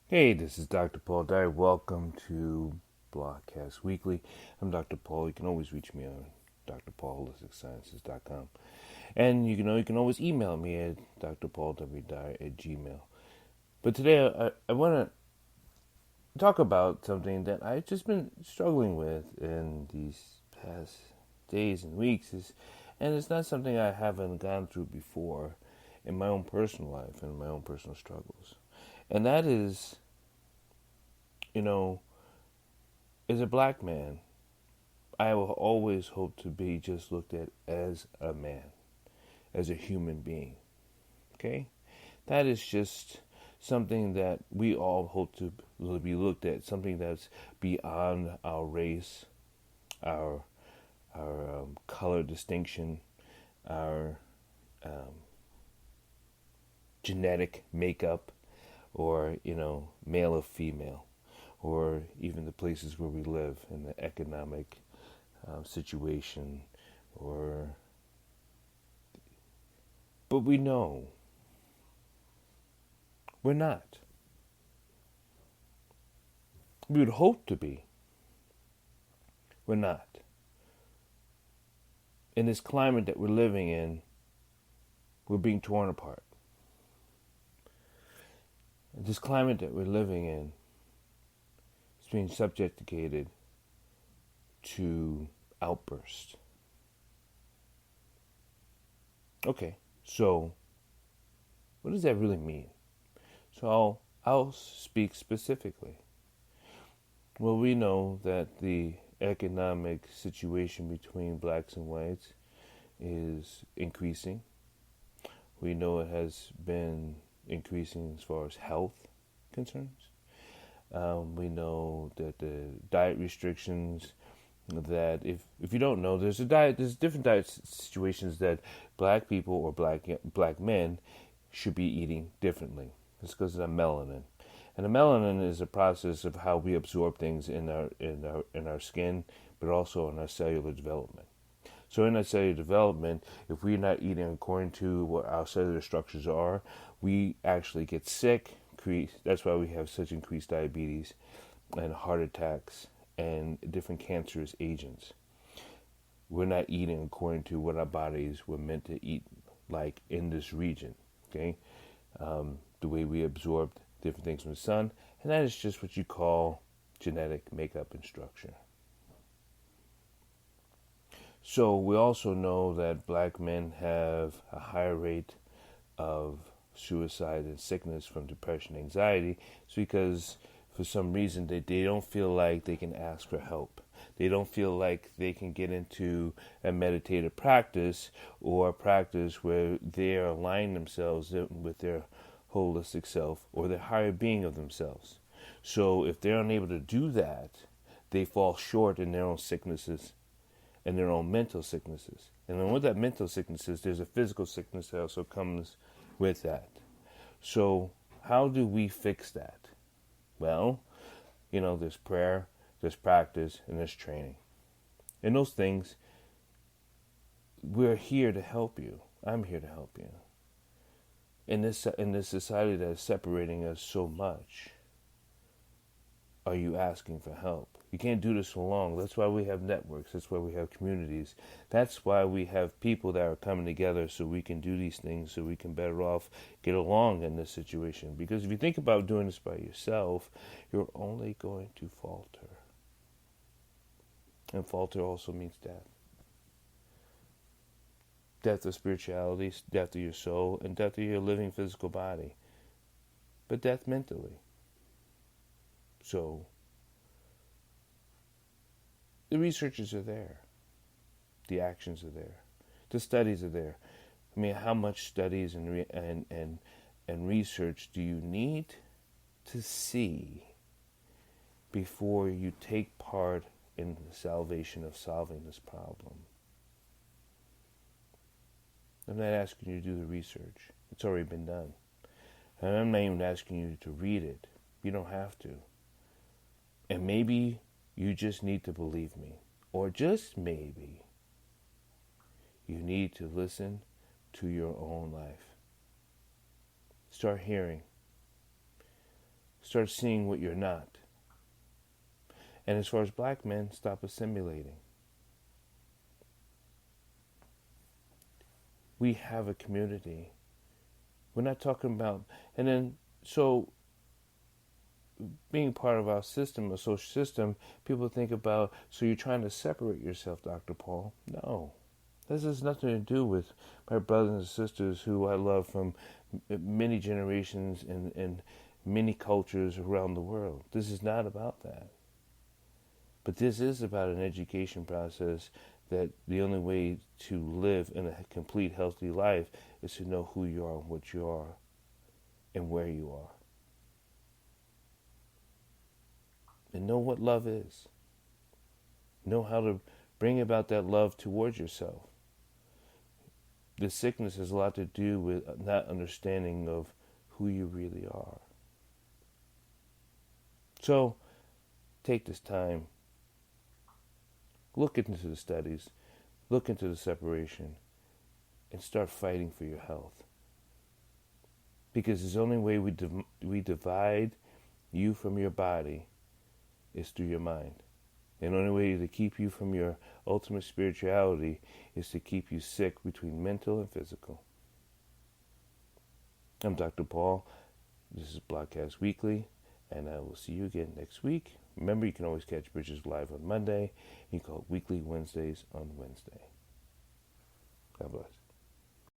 Hey, this is Dr. Paul Dye. Welcome to Blogcast Weekly. I'm Dr. Paul. You can always reach me on drpaulholisticsciences.com. And you can always email me at drpaulwdye@gmail. But today I want to talk about something that I've just been struggling with in these past days and weeks. And it's not something I haven't gone through before in my own personal life and my own personal struggles. And that is, you know, as a black man, I will always hope to be just looked at as a man, as a human being. Okay? That is just something that we all hope to be looked at, something that's beyond our race, our color distinction, our genetic makeup, or male or female, or even the places where we live in the economic situation, or but we know we're not. We would hope to be. We're not. In this climate that we're living in, we're being torn apart. This climate that we're living in is being subjected to outbursts. Okay, so what does that really mean? So I'll speak specifically. Well, we know that the economic situation between blacks and whites is increasing. We know it has been increasing as far as health concerns. We know that the diet restrictions, that if you don't know, there's different diet situations that black people or black men should be eating differently. It's because of the melanin. And the melanin is a process of how we absorb things in our skin, but also in our cellular development. So in our cellular development, if we're not eating according to what our cellular structures are, we actually get sick. That's why we have such increased diabetes and heart attacks and different cancerous agents. We're not eating according to what our bodies were meant to eat, like in this region. Okay, the way we absorb different things from the sun, and that is just what you call genetic makeup and structure. So we also know that black men have a higher rate of suicide and sickness from depression and anxiety. It's because for some reason they don't feel like they can ask for help. They don't feel like they can get into a meditative practice or a practice where they are aligning themselves with their holistic self or the higher being of themselves. So if they're unable to do that, they fall short in their own sicknesses and their own mental sicknesses. And then with that mental sicknesses, there's a physical sickness that also comes with that. So how do we fix that? Well, there's prayer, there's practice, and there's training. And those things, we're here to help you. I'm here to help you. In this society that is separating us so much, are you asking for help? You can't do this alone. That's why we have networks. That's why we have communities. That's why we have people that are coming together so we can do these things, so we can better off get along in this situation. Because if you think about doing this by yourself, you're only going to falter. And falter also means death. Death of spirituality, death of your soul, and death of your living physical body. But death mentally. So the researchers are there. The actions are there. The studies are there. I mean, how much studies and research do you need to see before you take part in the salvation of solving this problem? I'm not asking you to do the research. It's already been done. And I'm not even asking you to read it. You don't have to. And maybe you just need to believe me. Or just maybe you need to listen to your own life. Start hearing. Start seeing what you're not. And as far as black men, stop assimilating. We have a community. We're not talking about, and then, so being part of our system, a social system, people think about, so you're trying to separate yourself, Dr. Paul. No. This has nothing to do with my brothers and sisters who I love from many generations and many cultures around the world. This is not about that. But this is about an education process that the only way to live in a complete, healthy life is to know who you are and what you are and where you are. And know what love is. Know how to bring about that love towards yourself. This sickness has a lot to do with not understanding of who you really are. So, take this time. Look into the studies. Look into the separation. And start fighting for your health. Because the only way we divide you from your body is through your mind. And the only way to keep you from your ultimate spirituality is to keep you sick between mental and physical. I'm Dr. Paul. This is Blockcast Weekly, and I will see you again next week. Remember, you can always catch Bridges live on Monday. You can call it Weekly Wednesdays on Wednesday. God bless.